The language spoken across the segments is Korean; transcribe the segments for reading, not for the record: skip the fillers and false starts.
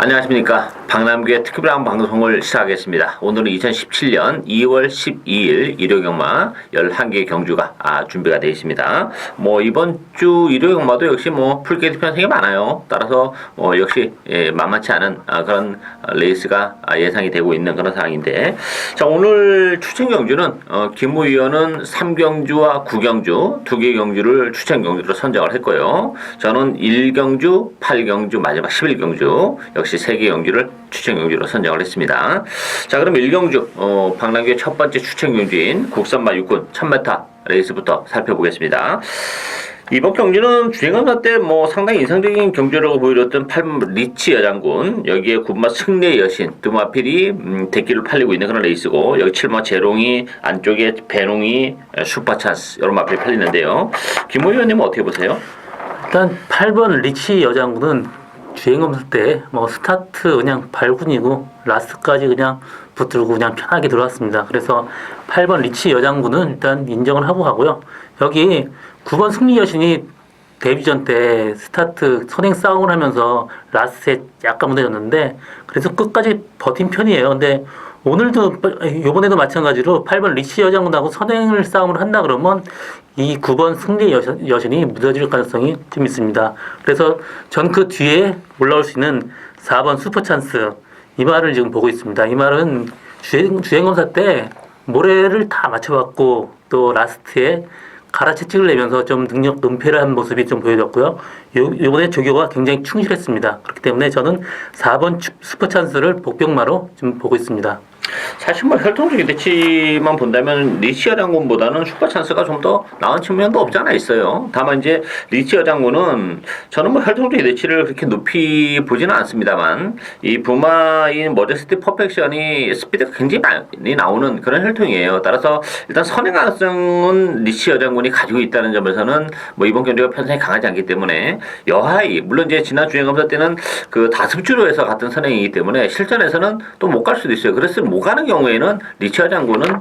안녕하십니까. 박남규의 특별한 방송을 시작하겠습니다. 오늘은 2017년 2월 12일 일요경마 11개 경주가 준비가 되어 있습니다. 이번 주 일요경마도 역시 풀게이트 편성이 많아요. 따라서 역시 만만치 않은 그런 레이스가 예상이 되고 있는 그런 상황인데, 자, 오늘 추천 경주는 김우 위원은 3경주와 9경주 두 개 경주를 추천 경주로 선정을 했고요. 저는 1경주, 8경주, 마지막 11경주 역시 3개 경주를 추천 경주로 선정을 했습니다. 자, 그럼 1경주 박남규의 첫 번째 추천 경주인 국산마 6군 1000m 레이스부터 살펴보겠습니다. 이번 경주는 주행검사 때 상당히 인상적인 경주라고 보여줬던 8번 리치 여장군, 여기에 9번 승리의 여신 두 마필이 대기를 팔리고 있는 그런 레이스고, 여기 7번 재롱이, 안쪽에 배롱이, 슈퍼찬스 이런 마필이 팔리는데요. 김호 의원님은 어떻게 보세요? 일단 8번 리치 여장군은 주행검사 때 스타트 그냥 발군이고 라스트까지 그냥 붙들고 그냥 편하게 들어왔습니다. 그래서 8번 리치 여장군은 일단 인정을 하고 가고요. 여기 9번 승리 여신이 데뷔전 때 스타트 선행 싸움을 하면서 라스트에 약간 무너졌는데 그래서 끝까지 버틴 편이에요. 근데 오늘도 이번에도 마찬가지로 8번 리치 여장군하고 선행을 싸움을 한다 그러면 이 9번 승리 여신이 무너질 가능성이 좀 있습니다. 그래서 전 그 뒤에 올라올 수 있는 4번 슈퍼찬스, 이 말을 지금 보고 있습니다. 이 말은 주행검사 때 모래를 다 맞춰봤고 또 라스트에 가라채찍을 내면서 좀 능력 은폐를 한 모습이 좀 보여졌고요. 이번에 조교가 굉장히 충실했습니다. 그렇기 때문에 저는 4번 슈퍼찬스를 복병마로 좀 보고 있습니다. 사실 혈통적인 대치만 본다면 리치 여장군보다는 슈퍼찬스가 좀 더 나은 측면도 없지 않아 있어요. 다만 이제 리치 여장군은 저는 혈통적인 대치를 그렇게 높이 보지는 않습니다만, 이 부마인 머제스티 퍼펙션이 스피드가 굉장히 많이 나오는 그런 혈통이에요. 따라서 일단 선행 가능성은 리치 여장군이 가지고 있다는 점에서는 이번 경기가 편성이 강하지 않기 때문에 여하이, 물론 이제 지난 주행검사 때는 그 다습주로 해서 같은 선행이기 때문에 실전에서는 또 못 갈 수도 있어요. 그래서 못 가는 경우에는 리치 여장군은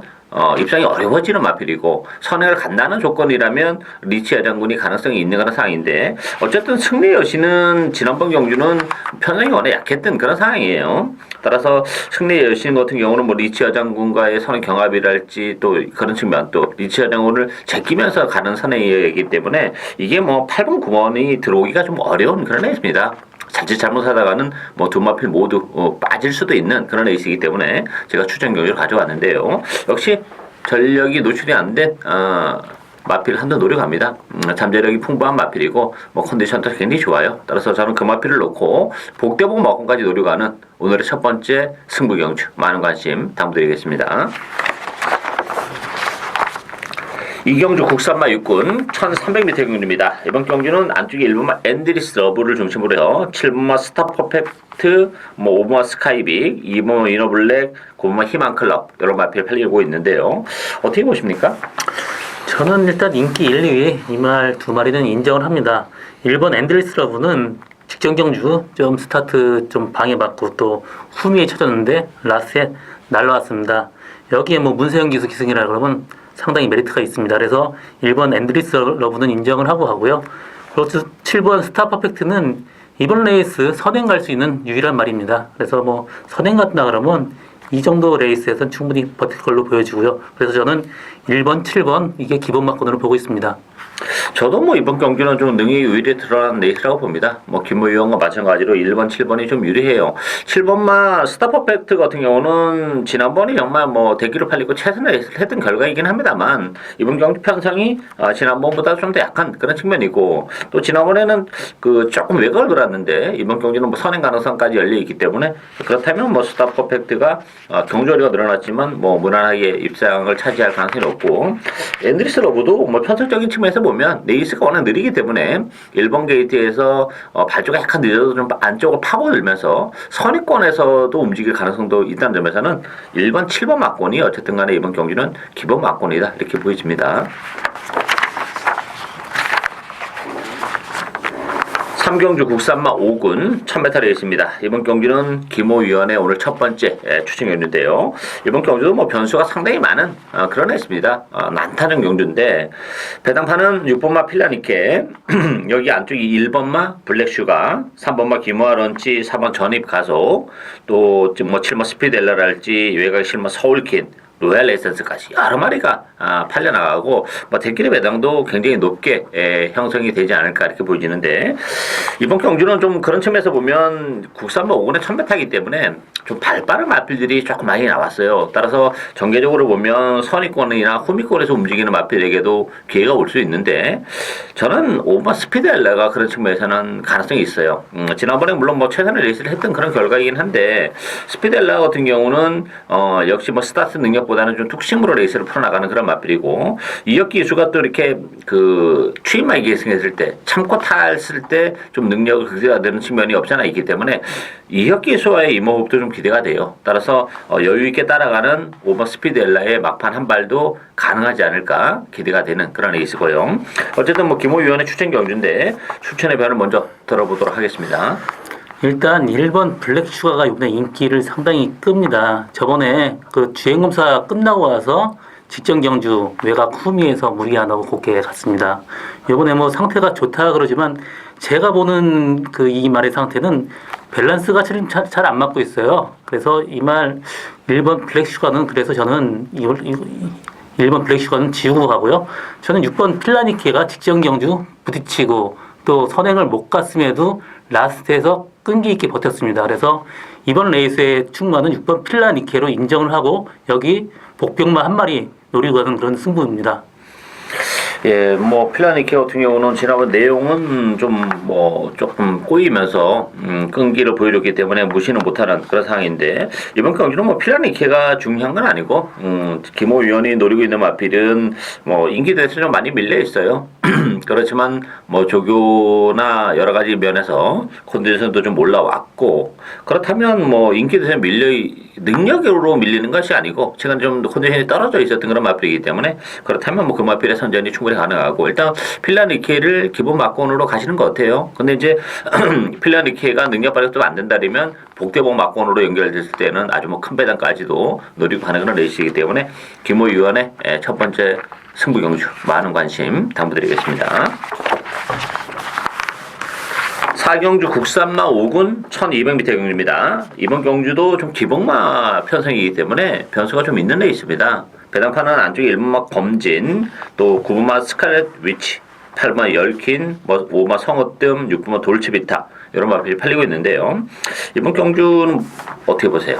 입장이 어려워지는 마필이고, 선행을 간다는 조건이라면 리치 여장군이 가능성이 있는 그런 상황인데, 어쨌든 승리 여신은 지난번 경주는 편성이 워낙 약했던 그런 상황이에요. 따라서 승리 여신 같은 경우는 리치 여장군과의 선행 경합이랄지 또 그런 측면, 또 리치 여장군을 제끼면서 가는 선행이기 때문에 이게 8번 9번이 들어오기가 좀 어려운 그런 레이스입니다. 자칫 잘못하다가는 두 마필 모두 빠질 수도 있는 그런 레이스이기 때문에 제가 추천 경주를 가져왔는데요. 역시 전력이 노출이 안 된 마필 한번 노려갑니다. 잠재력이 풍부한 마필이고 컨디션도 굉장히 좋아요. 따라서 저는 그 마필을 놓고 복대복 마건까지 노려가는 오늘의 첫 번째 승부 경주, 많은 관심 당부드리겠습니다. 이경주 국산마 6군 1300m 경주입니다. 이번 경주는 안쪽에 1번마 앤드리스 러브를 중심으로 해요. 7번마 스타 퍼펙트, 5번마 스카이빅, 2번마 위너블랙, 9번마 희망클럽 여러 마필 팔리고 있는데요. 어떻게 보십니까? 저는 일단 인기 1, 2위 이 말 두 마리는 인정을 합니다. 1번 앤드리스 러브는 직전 경주 좀 스타트 좀 방해받고 또 후미에 쳐졌는데 라스트에 날라왔습니다. 여기에 문세영 기수 기승이라 그러면 상당히 메리트가 있습니다. 그래서 1번 앤드리스 러브는 인정을 하고 가고요. 그리고 7번 스타 퍼펙트는 이번 레이스 선행 갈 수 있는 유일한 말입니다. 그래서 선행 간다 그러면 이 정도 레이스에서는 충분히 버틸 걸로 보여지고요. 그래서 저는 1번, 7번 이게 기본 막건으로 보고 있습니다. 저도 이번 경기는 좀 능력이 유리에 드러난 레이스라고 봅니다. 김모 의원과 마찬가지로 1번, 7번이 좀 유리해요. 7번마 스타 퍼펙트 같은 경우는 지난번에 정말 대기로 팔리고 최선을 했던 결과이긴 합니다만, 이번 경기 편성이 지난번보다 좀 더 약한 그런 측면이고, 또 지난번에는 조금 외곽을 돌았는데 이번 경기는 선행 가능성까지 열려 있기 때문에, 그렇다면 스타 퍼펙트가 경주거리가 늘어났지만 무난하게 입상을 차지할 가능성이 높고, 앤드리스 러브도 편성적인 측면에서 보면 레이스가 워낙 느리기 때문에 1번 게이트에서 발주가 약간 늦어도 좀 안쪽을 파고들면서 선위권에서도 움직일 가능성도 있다는 점에서는 1번, 7번 막권이 어쨌든 간에 이번 경기는 기본 막권이다 이렇게 보여집니다. 3경주 국산마 5군 1000m 레이스입니다. 이번 경기는 김호위원의 오늘 첫 번째 추천경주인데요. 이번 경주도 뭐 변수가 상당히 많은 그런 레이스입니다. 난타는 경주인데 배당판은 6번마 필라니케 여기 안쪽이 1번마 블랙슈가 3번마 김호아 런치 4번 전입 가속 또 뭐 7번 스피델라랄지 외곽 실마 서울킨 로얄 에센스까지 여러 마리가 팔려나가고 뭐 대길의 배당도 굉장히 높게 형성이 되지 않을까 이렇게 보여지는데 이번 경주는 좀 그런 측면에서 보면 국산마 5군의 1000m이기 때문에 좀 발빠른 마필들이 조금 많이 나왔어요. 따라서 전개적으로 보면 선위권이나 후미권에서 움직이는 마필에게도 기회가 올 수 있는데 저는 5번 스피드엘라가 그런 측면에서는 가능성이 있어요. 지난번에 물론 뭐 최선의 레이스를 했던 그런 결과이긴 한데 스피드엘라 같은 경우는 역시 뭐 스타트 능력보다는 좀 툭심으로 레이스를 풀어나가는 그런 마필이고 이혁기 기수가 또 이렇게 그 추임마이 계승했을 때 참고 탔을 때 좀 능력을 극대화되는 측면이 없잖아 있기 때문에 이혁기 기수와의 이모흡도 좀 기대가 돼요. 따라서 여유 있게 따라가는 5번 스피드엘라의 막판 한 발도 가능하지 않을까 기대가 되는 그런 레이스고요. 어쨌든 뭐 김호 위원의 추천 경주인데 추천의 변을 먼저 들어보도록 하겠습니다. 일단 1번 블랙슈가가 이번에 인기를 상당히 끕니다. 저번에 그 주행검사 끝나고 와서 직전 경주 외곽 후미에서 무리 안 하고 곱게 갔습니다. 이번에 뭐 상태가 좋다 그러지만 제가 보는 그 이 말의 상태는 밸런스가 잘 안 맞고 있어요. 그래서 이 말 1번 블랙슈가는 그래서 저는 1번 블랙슈가는 지우고 가고요. 저는 6번 필라니케가 직전 경주 부딪히고 또 선행을 못 갔음에도 라스트에서 끈기 있게 버텼습니다. 그래서 이번 레이스의 충마는 6번 필라니케로 인정을 하고 여기 복병마 한 마리 노리고 가는 그런 승부입니다. 예, 뭐 필라니케 같은 경우는 지난번 내용은 좀 뭐 조금 꼬이면서 끈기를 보여줬기 때문에 무시는 못하는 그런 상황인데 이번 경기는 뭐 필라니케가 중요한 건 아니고 김호 위원이 노리고 있는 마필은 뭐 인기 대에서 좀 많이 밀려 있어요. 그렇지만 뭐 조교나 여러 가지 면에서 컨디션도 좀 올라왔고 그렇다면 뭐 인기 대에서 능력으로 밀리는 것이 아니고 최근 좀 컨디션이 떨어져 있었던 그런 마필이기 때문에 그렇다면 뭐 그 마필의 선전이 충분히 가능하고 일단 필라니케를 기본 막권으로 가시는 것 같아요. 근데 이제 필라니케가 능력 발휘가 좀 안 된다면 복대복 막권으로 연결됐을 때는 아주 뭐 큰 배당까지도 노리고 가는 그런 레이스이기 때문에 김호 위원의 첫 번째 승부 경주 많은 관심 당부드리겠습니다. 4경주 국산마 5군 1200m 경주입니다. 이번 경주도 좀 기복마 편성이기 때문에 변수가 좀 있는 레이스입니다. 배당판은 안쪽에 1번마 검진, 또 9번마 스칼렛 위치, 8번마 열킨, 5번마 성어뜸, 6번마 돌치비타 이런 마필이 팔리고 있는데요. 이번 경주는 어떻게 보세요?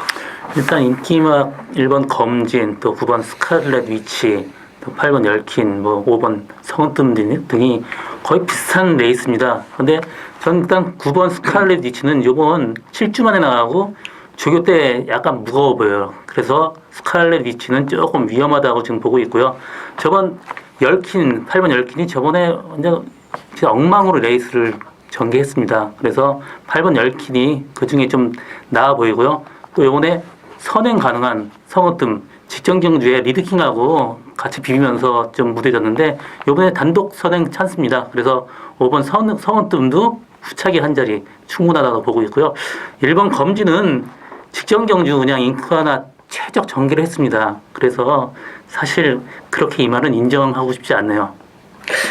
일단 인기막 1번 검진, 또 9번 스칼렛 위치, 또 8번 열킨, 뭐 5번 성어뜸 등이 거의 비슷한 레이스입니다. 근데 전 일단 9번 스칼렛 위치는 요번 7주 만에 나가고 조교 때 약간 무거워 보여요. 그래서 스칼렛 위치는 조금 위험하다고 지금 보고 있고요. 저번 열킨, 8번 열킨이 저번에 완전 엉망으로 레이스를 전개했습니다. 그래서 8번 열킨이 그 중에 좀 나아 보이고요. 또 요번에 선행 가능한 성어뜸, 직전 경주에 리드킹하고 같이 비비면서 좀 무뎌졌는데 요번에 단독 선행 찬스입니다. 그래서 5번 성어뜸도 후차기 한 자리 충분하다고 보고 있고요. 1번 검진은 직전 경주 그냥 잉크 하나 최적 전개를 했습니다. 그래서 사실 그렇게 이 말은 인정하고 싶지 않네요.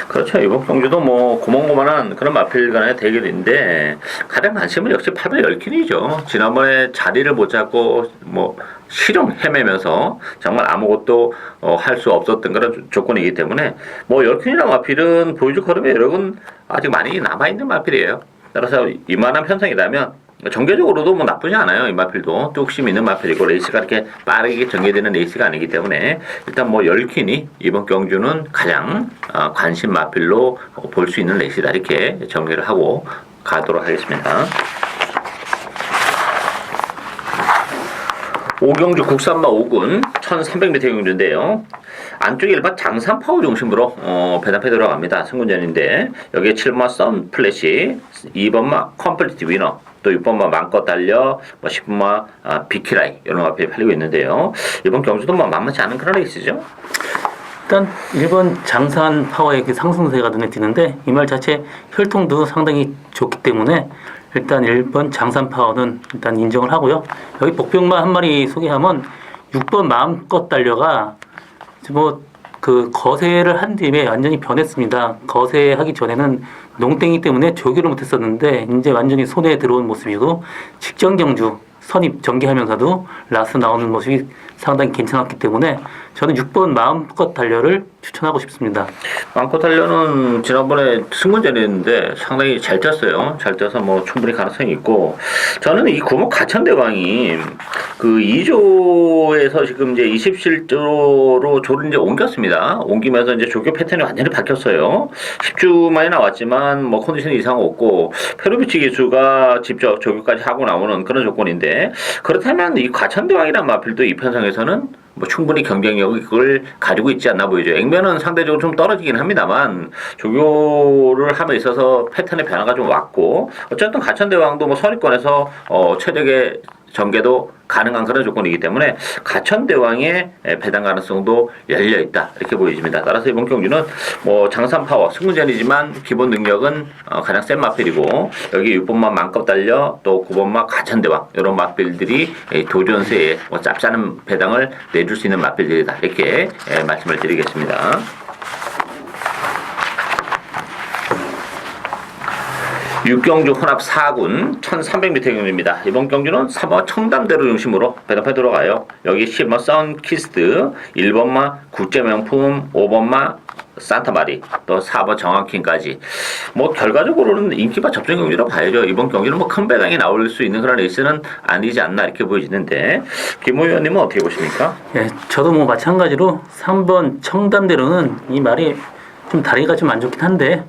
그렇죠. 이번 경주도 뭐 고만고만한 그런 마필 간의 대결인데 가장 관심은 역시 8번 열킨이죠. 지난번에 자리를 못 잡고 뭐 실용 헤매면서 정말 아무것도 할 수 없었던 그런 조건이기 때문에 뭐 열킨이라는 마필은 보여줄 걸음에 여러분 아직 많이 남아있는 마필이에요. 따라서 이만한 편성이라면 전개적으로도 뭐 나쁘지 않아요. 이 마필도 뚝심 있는 마필이고 레이스가 이렇게 빠르게 전개되는 레이스가 아니기 때문에 일단 뭐 열킨이 이번 경주는 가장 관심 마필로 볼 수 있는 레이스다 이렇게 정리를 하고 가도록 하겠습니다. 5경주 국산마 5군 1300m 경주인데요. 안쪽에 일반 장산 파워 중심으로 배당패 들어갑니다. 승군전인데 여기에 7번마 썬 플래시, 2번마 컴플리트 위너, 또 6번마 맘껏 달려, 뭐 10번마 비키라이 이런 마필이 팔리고 있는데요. 이번 경주도 뭐 만만치 않은 그런 레이스죠. 일단 1번 장산 파워의 그 상승세가 눈에 띄는데 이 말 자체 혈통도 상당히 좋기 때문에 일단 1번 장산 파워는 일단 인정을 하고요. 여기 복병만 한 마리 소개하면 6번 마음껏 달려가 뭐 그 거세를 한 뒤에 완전히 변했습니다. 거세하기 전에는 농땡이 때문에 조교를 못했었는데 이제 완전히 손에 들어온 모습이고 직전 경주 선입 전개하면서도 라스 나오는 모습이 상당히 괜찮았기 때문에 저는 6번 마음껏 달려를 추천하고 싶습니다. 마음껏 달려는 지난번에 승문전에 했는데 상당히 잘 뛰었어요. 잘 뛰어서 뭐 충분히 가능성이 있고 저는 이 구목 가천대왕이 그 2조에서 지금 이제 27조로 조를 이제 옮겼습니다. 옮기면서 이제 조교 패턴이 완전히 바뀌었어요. 10주 만에 나왔지만 뭐 컨디션이 이상 없고 페로비치 기수가 직접 조교까지 하고 나오는 그런 조건인데 그렇다면 이 가천대왕이란 마필도 이 편성에서는 뭐 충분히 경쟁력을 가지고 있지 않나 보이죠. 액면은 상대적으로 좀 떨어지긴 합니다만 조교를 함에 있어서 패턴의 변화가 좀 왔고 어쨌든 가천대왕도 뭐 선입권에서 최적의 전개도 가능한 그런 조건이기 때문에 가천대왕의 배당 가능성도 열려 있다 이렇게 보여집니다. 따라서 이번 경주는 뭐 장산 파워 승무전이지만 기본 능력은 가장 센 마필이고 여기 6번만 만껏 달려 또 9번만 가천대왕 이런 마필들이 도전세에 뭐 짭짤한 배당을 내줄 수 있는 마필들이다 이렇게 말씀을 드리겠습니다. 6경주 혼합 4군 1300m 경주입니다. 이번 경주는 3번 청담대로 중심으로 배당패 들어가요. 여기 10번 선키스트, 1번마 국제명품, 5번마 산타마리, 또 4번 정확킹까지. 뭐 결과적으로는 인기바 접전 경기로 봐야죠. 이번 경기는 뭐 큰 배당이 나올 수 있는 그런 레이스는 아니지 않나 이렇게 보여지는데 김호 의원님은 어떻게 보십니까? 예, 저도 뭐 마찬가지로 3번 청담대로는 이 말이 좀 다리가 좀 안 좋긴 한데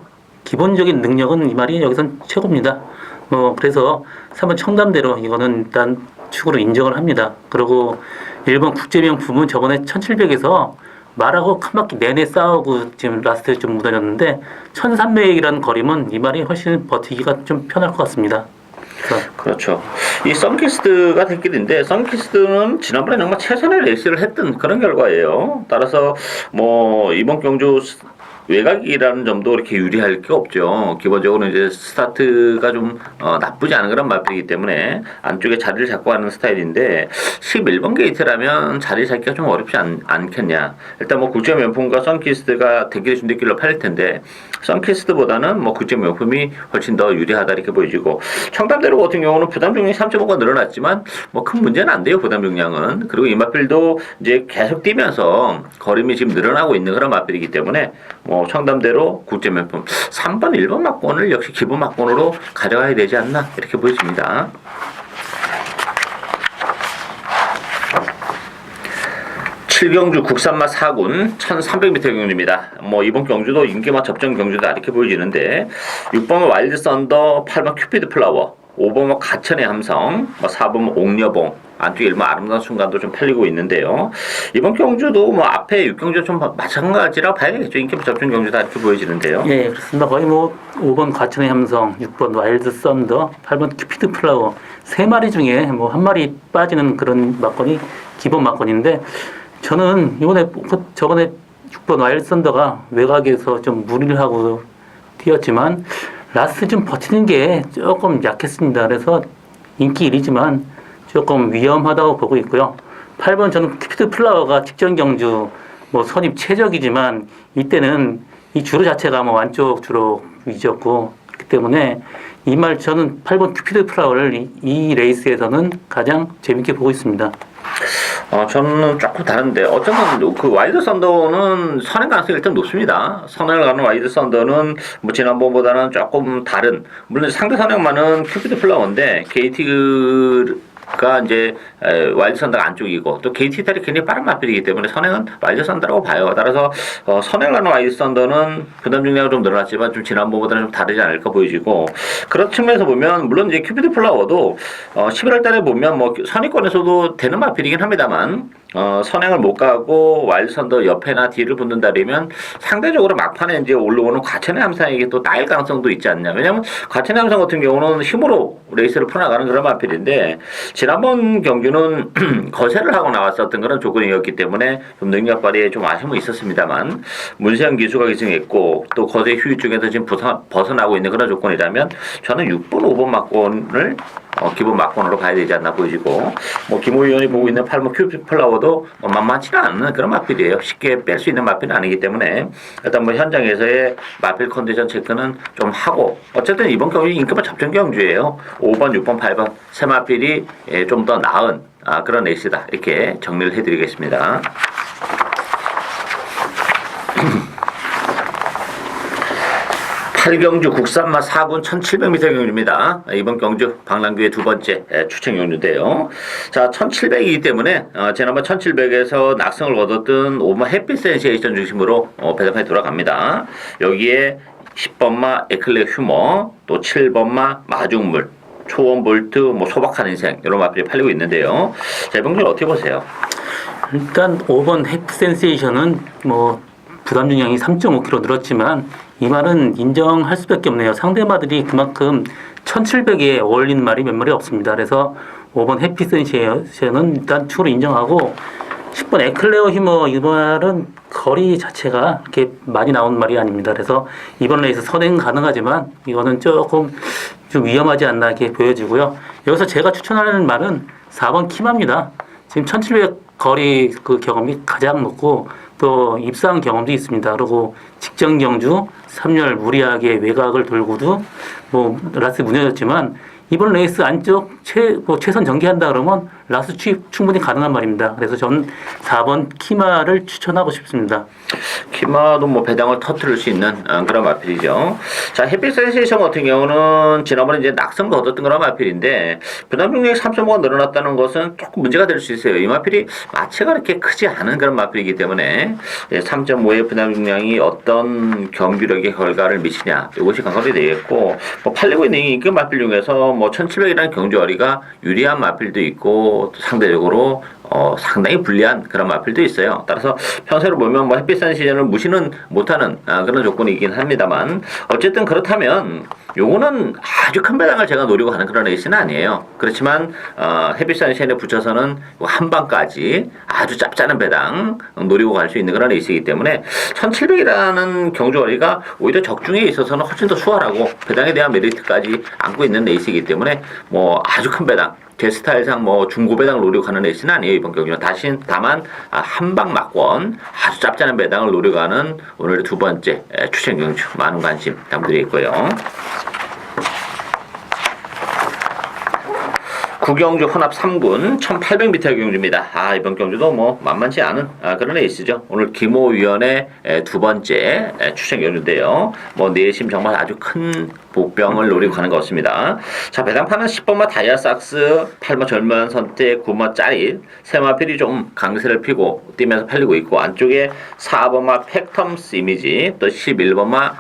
기본적인 능력은 이 말이 여기선 최고입니다. 뭐 그래서 3번 청담대로 이거는 일단 축으로 인정을 합니다. 그리고 1번 국제명품은 저번에 1700에서 말하고 한 바퀴 내내 싸우고 지금 라스트에 좀 묻어졌는데 1300이라는 거리면 이 말이 훨씬 버티기가 좀 편할 것 같습니다. 그렇죠. 이 선키스트가 될 길인데 선키스트는 지난번에 정말 최선의 레이스를 했던 그런 결과예요. 따라서 뭐 이번 경주 외곽이라는 점도 이렇게 유리할 게 없죠. 기본적으로 이제 스타트가 좀 나쁘지 않은 그런 마필이기 때문에 안쪽에 자리를 잡고 가는 스타일인데 11번 게이트라면 자리 잡기가 좀 어렵지 않겠냐. 일단 뭐 국제 명품과 선키스트가 대결의 준비길로 팔릴 텐데 선키스트보다는 뭐 국제 명품이 훨씬 더 유리하다 이렇게 보여지고 청담대로 같은 경우는 부담 중량이 3.5가 늘어났지만 뭐 큰 문제는 안 돼요. 부담 중량은. 그리고 이 마필도 이제 계속 뛰면서 걸음이 지금 늘어나고 있는 그런 마필이기 때문에 뭐 청담대로 국제명품 3번 1번 막권을 역시 기본 막권으로 가져가야 되지 않나 이렇게 보여집니다. 칠경주 국산마 4군 1300m 경주입니다. 뭐 이번 경주도 인기마 접전 경주다 이렇게 보여지는데 6번 와일드 썬더, 8번 큐피드 플라워, 5번 가천의 함성, 4번 옥녀봉, 안쪽에 1번 아름다운 순간도 좀 팔리고 있는데요. 이번 경주도 뭐 앞에 6경주 좀 마찬가지라 봐야 되겠죠. 인기 접전 경주다 이렇게 보여지는데요. 예, 그렇습니다. 거의 뭐 5번 가천의 함성, 6번 와일드 썬더, 8번 큐피드 플라워 세 마리 중에 뭐 한 마리 빠지는 그런 막건이 기본 막건인데 저는 이번에 저번에 6번 와일드 썬더가 외곽에서 좀 무리를 하고 뛰었지만 라스트 좀 버티는 게 조금 약했습니다. 그래서 인기 1위지만 조금 위험하다고 보고 있고요. 8번 저는 큐피드 플라워가 직전 경주 뭐 선입 최적이지만 이때는 이 주로 자체가 뭐 안쪽 주로 위주였고 그렇기 때문에 이 말 저는 8번 큐피드 플라워를 이 레이스에서는 가장 재밌게 보고 있습니다. 저는 조금 다른데 어쨌든 그 와이드 썬더는 선행 가능성이 일단 높습니다. 선행을 가는 와이드 썬더는 뭐 지난번보다는 조금 다른 물론 상대 선행만은 큐피드 플라워인데 게이트가 이제 와일드 썬더가 안쪽이고 또 게이트 이탈이 굉장히 빠른 마필이기 때문에 선행은 와일드 썬더라고 봐요. 따라서 선행을 가는 와일드 썬더는 부담 중량이 좀 늘어났지만 좀 지난번보다는 좀 다르지 않을까 보여지고 그런 측면에서 보면 물론 이제 큐피드 플라워도 11월 달에 보면 뭐 선의권에서도 되는 마필이긴 합니다만 선행을 못 가고 와일드 썬더 옆에나 뒤를 붙는다면 상대적으로 막판에 이제 올라오는 과천의 함상에게 또 따일 가능성도 있지 않냐. 왜냐면 과천의 함상 같은 경우는 힘으로 레이스를 풀어나가는 그런 마필인데 지난 지난번 경주는 거세를 하고 나왔었던 그런 조건이었기 때문에 좀 능력 발휘에 좀 아쉬움은 있었습니다만 문세영 기수가 기승했고 또 거세 휴유증에서 지금 벗어나고 있는 그런 조건이라면 저는 6번, 5번 막권을 기본 막권으로 가야 되지 않나 보이고 뭐 김호 의원이 보고 있는 8번 큐빅 플라워도 만만치는 않은 그런 마필이에요. 쉽게 뺄 수 있는 마필은 아니기 때문에 일단 뭐 현장에서의 마필 컨디션 체크는 좀 하고 어쨌든 이번 경주 인기만 접전 경주예요. 5번, 6번, 8번 세 마필이 좀 더 나은 그런 레이스다 이렇게 정리를 해드리겠습니다. 8경주 국산마 4군 1700m 경주입니다. 이번 경주 방랑규의 두 번째 추천 경주인데요. 자, 1700이기 때문에 지난번 1700에서 낙승을 거뒀던 5번 햇빛 센세이션 중심으로 배당판에 돌아갑니다. 여기에 10번마 에클레 휴머, 또 7번마 마중물, 초원 볼트, 뭐 소박한 인생 이런 마필이 팔리고 있는데요. 자, 이번 경주 어떻게 보세요? 일단 5번 햇빛 센세이션은 뭐 부담 중량이 3.5kg 늘었지만 이 말은 인정할 수밖에 없네요. 상대마들이 그만큼 1700에 어울리는 말이 몇 마리 없습니다. 그래서 5번 해피 센세이션은 일단 추로 인정하고 10번 에클레어 휴머 이 말은 거리 자체가 이렇게 많이 나온 말이 아닙니다. 그래서 이번 레이스 선행 가능하지만 이거는 조금 좀 위험하지 않나 이렇게 보여지고요. 여기서 제가 추천하는 말은 4번 키마입니다. 지금 1700 거리 그 경험이 가장 높고 또 입상 경험도 있습니다. 그리고 직전 경주 3열 무리하게 외곽을 돌고도 뭐 라스 무너졌지만 이번 레이스 안쪽 최선 전개한다 그러면 라스 충분히 가능한 말입니다. 그래서 전 4번 키마를 추천하고 싶습니다. 키마도 뭐 배당을 터뜨릴 수 있는 그런 마필이죠. 자, 햇빛 센세이션 같은 경우는 지난번에 이제 낙성도 얻었던 그런 마필인데 부담 중량이 3.5가 늘어났다는 것은 조금 문제가 될 수 있어요. 이 마필이 마체가 그렇게 크지 않은 그런 마필이기 때문에 3.5의 부담 중량이 어떤 경기력의 결과를 미치냐 이것이 관건이 되겠고 뭐 팔리고 있는 인기 마필 중에서 뭐 1700이라는 경주거리가 유리한 마필도 있고 또 상대적으로 상당히 불리한 그런 마필도 있어요. 따라서 평소로 보면 뭐 햇빛 센시즌을 무시는 못하는 그런 조건이긴 합니다만 어쨌든 그렇다면 요거는 아주 큰 배당을 제가 노리고 하는 그런 레이스는 아니에요. 그렇지만 햇빛 센시즌에 붙여서는 한 방까지 아주 짭짤한 배당 노리고 갈 수 있는 그런 레이스이기 때문에 1700이라는 경주거리가 오히려 적중에 있어서는 훨씬 더 수월하고 배당에 대한 메리트까지 안고 있는 레이스이기 때문에 뭐 아주 큰 배당 제 스타일상 뭐 중고 배당을 노리고 가는 레이스는 아니에요. 이번 경기는 다만 한방 막권 아주 짭짤한 배당을 노리고 가는 오늘의 두 번째 추천 경주 많은 관심 부탁드리겠고요. 구경주 혼합 3군 1800m 경주입니다. 이번 경주도 뭐 만만치 않은 그런 레이스죠. 오늘 김호 위원의 두 번째 추천 경주인데요. 뭐 내심 정말 아주 큰 복병을 노리고 가는 것 같습니다. 자, 배당판은 10번마 다이아삭스, 8번 절묘한 선택, 9번 짜릿, 세마필이 좀 강세를 피고 뛰면서 팔리고 있고 안쪽에 4번마 팩텀스 이미지, 또 11번마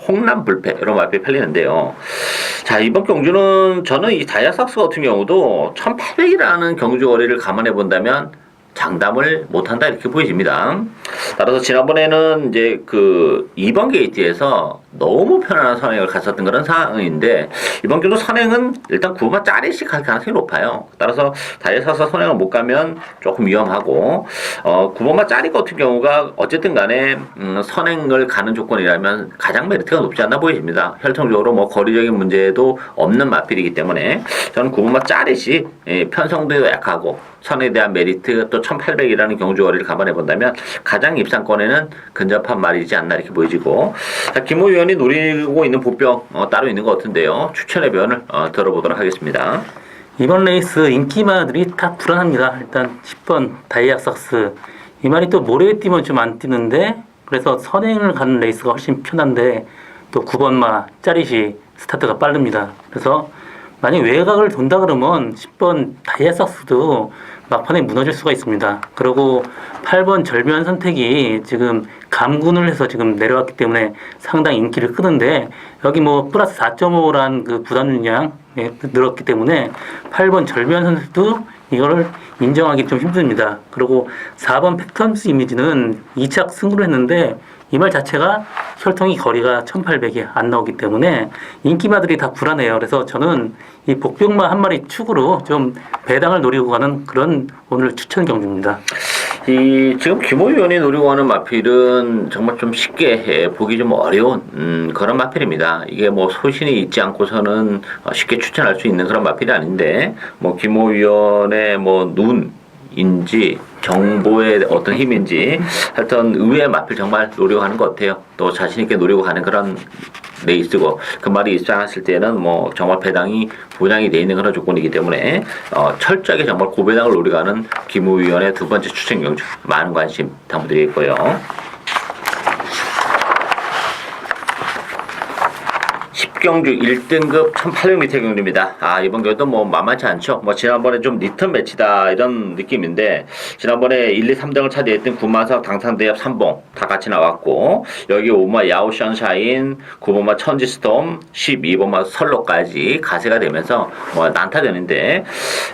홍남 불패 이런 마필이 팔리는데요. 자, 이번 경주는 저는 이 다이아삭스 같은 경우도 1800이라는 경주 거리를 감안해 본다면 장담을 못한다 이렇게 보여집니다. 따라서 지난번에는 이제 그 2번 게이트에서 너무 편안한 선행을 갔었던 그런 상황인데 이번 경우 선행은 일단 9번 짜릿이 갈 가능성이 높아요. 따라서 다이아삭스 선행을 못 가면 조금 위험하고 9번마 짜릿 같은 경우가 어쨌든 간에 선행을 가는 조건이라면 가장 메리트가 높지 않나 보여집니다. 혈통적으로 뭐 거리적인 문제도 없는 마필이기 때문에 저는 9번마 짜릿이 편성도 약하고 선에 대한 메리트 또 1800이라는 경주거리를 감안해 본다면 가장 입상권에는 근접한 말이지 않나 이렇게 보여지고 자, 김호 의원이 노리고 있는 보병 따로 있는 것 같은데요. 추천의 변을 들어보도록 하겠습니다. 이번 레이스 인기마들이 다 불안합니다. 일단 10번 다이아삭스 이 말이 또 모래에 뛰면 좀 안 뛰는데 그래서 선행을 가는 레이스가 훨씬 편한데 또 9번마 짜릿이 스타트가 빠릅니다. 그래서 만약 외곽을 돈다 그러면 10번 다이아삭스도 막판에 무너질 수가 있습니다. 그리고 8번 절묘한 선택이 지금 감군을 해서 지금 내려왔기 때문에 상당히 인기를 끄는데 여기 뭐 플러스 4.5란 그 부담 중량 늘었기 때문에 8번 절묘한 선택도 이거를 인정하기 좀 힘듭니다. 그리고 4번 팩텀스 이미지는 2착 승부를 했는데 이 말 자체가 혈통이 거리가 1800이 안 나오기 때문에 인기마들이 다 불안해요. 그래서 저는 이 복병마 한 마리 축으로 좀 배당을 노리고 가는 그런 오늘 추천 경주입니다. 지금 김호 의원이 노리고 하는 마필은 정말 좀 쉽게 보기 좀 어려운 그런 마필입니다. 이게 뭐 소신이 있지 않고서는 쉽게 추천할 수 있는 그런 마필이 아닌데 뭐 김호 의원의 뭐 눈인지 정보의 어떤 힘인지 하여튼 의외의 마필 정말 노리고 하는 것 같아요. 또 자신 있게 노리고 가는 그런 레이스고 그 말이 입장했을 때는 뭐 정말 배당이 보장이 돼 있는 그런 조건이기 때문에 철저하게 정말 고배당을 노리고 가는 김우 위원의 두 번째 추천 경주 많은 관심 당부드리겠고요. 10경주 1등급 1800m 경주입니다. 이번 경주도 뭐 만만치 않죠. 뭐 지난번에 좀 리턴 매치다 이런 느낌인데 지난번에 1, 2, 3등을 차지했던 구만석 당상대협 3봉 다 같이 나왔고 여기 5번 야오션샤인, 9번마 천지스톰, 12번마 설로까지 가세가 되면서 뭐 난타전인데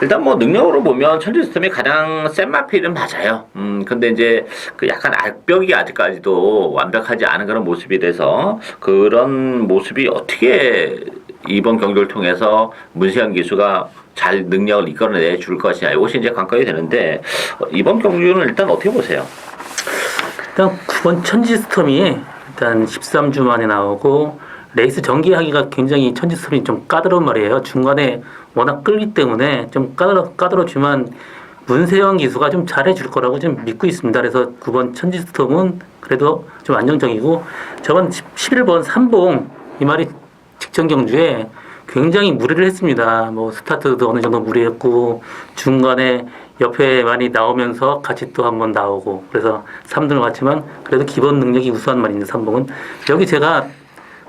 일단 뭐 능력으로 보면 천지스톰이 가장 센 마필은 맞아요. 근데 이제 그 약간 악벽이 아직까지도 완벽하지 않은 그런 모습이 돼서 그런 모습이 어떻게 이번 경기를 통해서 문세현 기수가 잘 능력을 이끌어내 줄 것이냐 이것이 이제 관건이 되는데 이번 경주는 일단 어떻게 보세요? 일단 9번 천지스톰이 일단 13주 만에 나오고 레이스 전개하기가 굉장히 천지스톰이 좀 까다로운 말이에요. 중간에 워낙 끌기 때문에 좀 까다롭지만 문세영 기수가 좀 잘해줄 거라고 좀 믿고 있습니다. 그래서 9번 천지스톰은 그래도 좀 안정적이고 저번 11번 삼봉 이 말이 직전 경주에 굉장히 무리를 했습니다. 뭐 스타트도 어느 정도 무리했고 중간에 옆에 많이 나오면서 같이 또 한번 나오고 그래서 3등을 갔지만 그래도 기본 능력이 우수한 말입니다. 삼봉은 여기 제가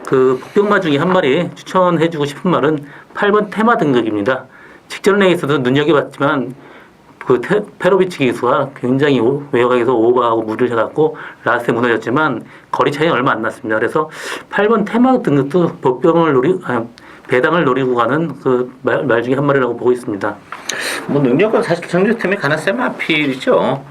그 복병마 중에 한 마리 추천해주고 싶은 말은 8번 테마 등급입니다. 직전 레이스도 눈여겨봤지만 그 페로비치 기수가 굉장히 외곽에서 오버하고 무리를 해갖고 라스트에 무너졌지만 거리 차이는 얼마 안 났습니다. 그래서 8번 테마 등급도 배당을 노리고 가는 그 말 중에 한 마리라고 보고 있습니다. 뭐 능력은 사실 정규팀이 가는 세마필이죠.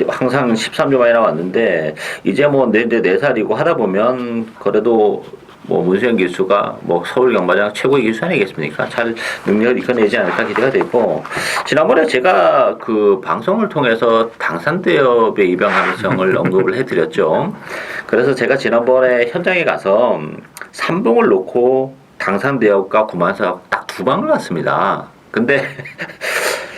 항상 13주 만에 나왔는데 이제 뭐 4살이고 하다 보면 그래도 뭐 문수현 기수가 뭐 서울 경마장 최고의 기수 아니겠습니까? 잘 능력을 이끌어내지 않을까 기대가 되고 지난번에 제가 그 방송을 통해서 당산대협의 입양 가능성을 언급을 해드렸죠. 그래서 제가 지난번에 현장에 가서 3봉을 놓고 당산대협과 구만석 딱 2방을 갔습니다. 근데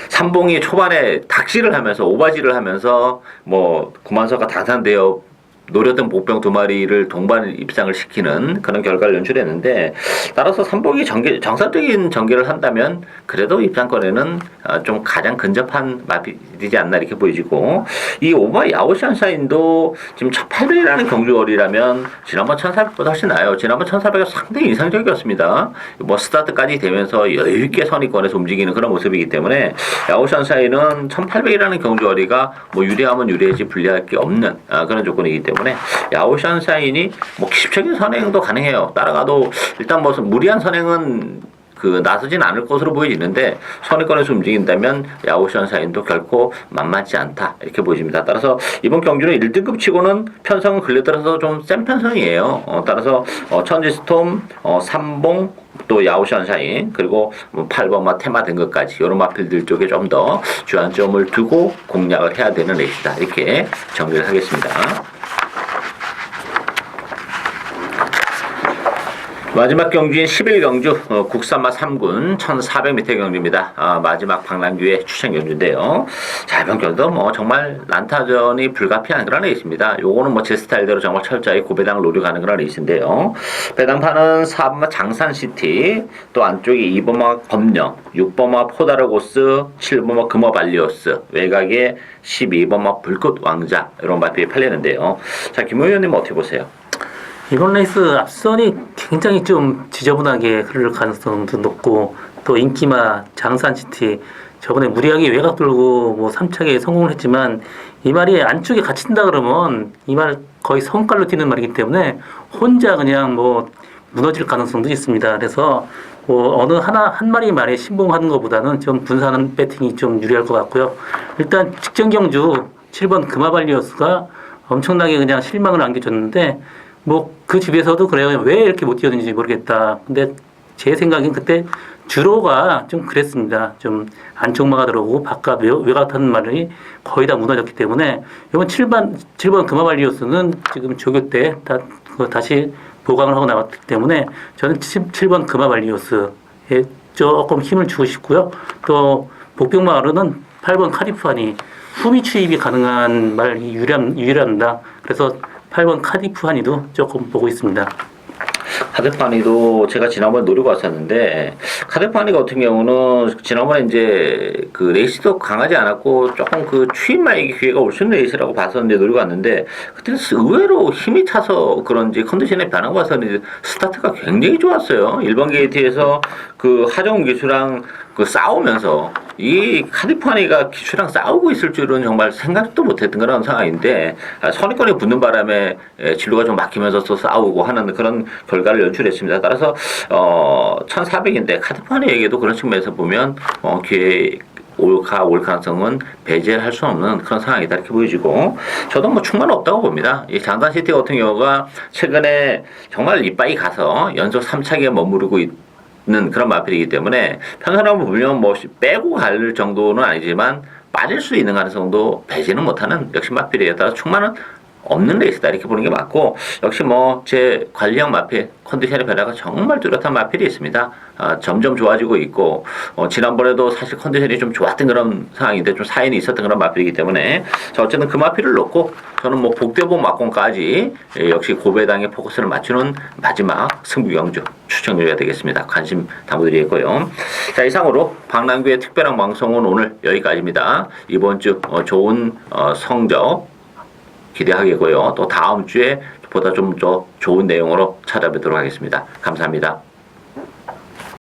3봉이 초반에 닥실을 하면서 오바지를 하면서 뭐 구만석과 당산대협 노렸던 복병 2마리를 동반 입상을 시키는 그런 결과를 연출했는데 따라서 삼봉이 정상적인 전개를 한다면 그래도 입상권에는 좀 가장 근접한 마필이지 않나 이렇게 보여지고 이 오마 야오샨샤인도 지금 1800이라는 경주거리라면 지난번 1400보다 훨씬 나아요. 지난번 1400은 상당히 인상적이었습니다. 뭐 스타트까지 되면서 여유있게 선의권에서 움직이는 그런 모습이기 때문에 야오샨샤인은 1800이라는 경주거리가 뭐 유리하면 유리하지 불리할 게 없는 그런 조건이기 때문에 야오샨샤인이 뭐 기습적인 선행도 가능해요. 따라가도 일단 뭐 무리한 선행은 나서진 않을 것으로 보여지는데 선의권에서 움직인다면 야오션사인도 결코 만만치 않다 이렇게 보여집니다. 따라서 이번 경주는 1등급 치고는 편성은 근래들어서 좀 센 편성이에요. 따라서 천지스톰, 삼봉 또 야오션샤인 그리고 8번마 테마 등급까지 이런 마필들 쪽에 좀 더 주안점을 두고 공략을 해야 되는 레이스다 이렇게 정리를 하겠습니다. 마지막 경주인 11경주 국산마 3군 1400m 경주입니다. 마지막 방랑규의 추천 경주인데요. 자, 이번 경주도 뭐 정말 난타전이 불가피한 그런 레이스입니다. 요거는 뭐 제 스타일대로 정말 철저히 고배당을 노려가는 그런 레이스인데요. 배당판은 4번마 장산시티, 또 안쪽에 2번마 검령, 6번마 포다르고스, 7번마 금어발리오스, 외곽에 12번마 불꽃왕자 이런 마필이 팔리는데요. 자, 김 의원님 어떻게 보세요? 이번 레이스 앞선이 굉장히 좀 지저분하게 흐를 가능성도 높고 또 인기마 장산시티 저번에 무리하게 외곽 돌고 뭐 3착에 성공을 했지만 이 말이 안쪽에 갇힌다 그러면 이 말 거의 성깔로 뛰는 말이기 때문에 혼자 그냥 뭐 무너질 가능성도 있습니다. 그래서 어느 한 마리만에 신봉하는 것보다는 좀 분산 배팅이 좀 유리할 것 같고요. 일단 직전 경주 7번 금화발리어스가 엄청나게 그냥 실망을 안겨줬는데 뭐 그 집에서도 그래요. 왜 이렇게 못 뛰었는지 모르겠다. 근데 제 생각엔 그때 주로가 좀 그랬습니다. 좀 안쪽마가 들어오고 바깥 외곽 타는 말이 거의 다 무너졌기 때문에 이번 7번 금화발리오스는 지금 조교 때 다시 보강을 하고 나왔기 때문에 저는 7번 금화발리오스에 조금 힘을 주고 싶고요. 또 복병마을은 8번 카디프하니 후미 추입이 가능한 말이 유리합니다. 그래서 8번 카디프하니도 조금 보고 있습니다. 카드파니도 제가 지난번에 노리고 왔었는데, 카드파니 같은 경우는 지난번에 이제 그 레이스도 강하지 않았고 조금 그 추임마의 기회가 올 수 있는 레이스라고 봤었는데 노리고 왔는데, 그때는 의외로 힘이 차서 그런지 컨디션의 변화가 와서 스타트가 굉장히 좋았어요. 1번 게이트에서 그 하정우 기수랑 그 싸우면서 이 카디파니가 기수랑 싸우고 있을 줄은 정말 생각도 못했던 그런 상황인데, 선입권에 붙는 바람에 진로가 좀 막히면서 또 싸우고 하는 그런 결과를 연출했습니다. 따라서 1400인데 카디파니에게도 그런 측면에서 보면 기회 올 가능성은 배제할 수 없는 그런 상황이다 이렇게 보여지고, 저도 뭐 충만 없다고 봅니다. 이 장단시티 같은 경우가 최근에 정말 이빠이 가서 연속 3차기에 머무르고 있는 그런 마필이기 때문에 편선하고 보면 뭐 빼고 갈 정도는 아니지만 빠질 수 있는 가능성도 배제는 못하는 역시 마필이에 따라 충만은 없는 레이스다 이렇게 보는 게 맞고, 역시 뭐 제 관리형 마필 컨디션의 변화가 정말 뚜렷한 마필이 있습니다. 점점 좋아지고 있고, 지난번에도 사실 컨디션이 좀 좋았던 그런 상황인데 좀 사인이 있었던 그런 마필이기 때문에, 자 어쨌든 그 마필을 놓고 저는 뭐 복대봉 막공까지 역시 고배당에 포커스를 맞추는 마지막 승부 경주 추천드려야 되겠습니다. 관심 당부드리겠고요. 자, 이상으로 박남규의 특별한 방송은 오늘 여기까지입니다. 이번 주 좋은 성적 기대하겠고요. 또 다음 주에 보다 좀 더 좋은 내용으로 찾아뵙도록 하겠습니다. 감사합니다.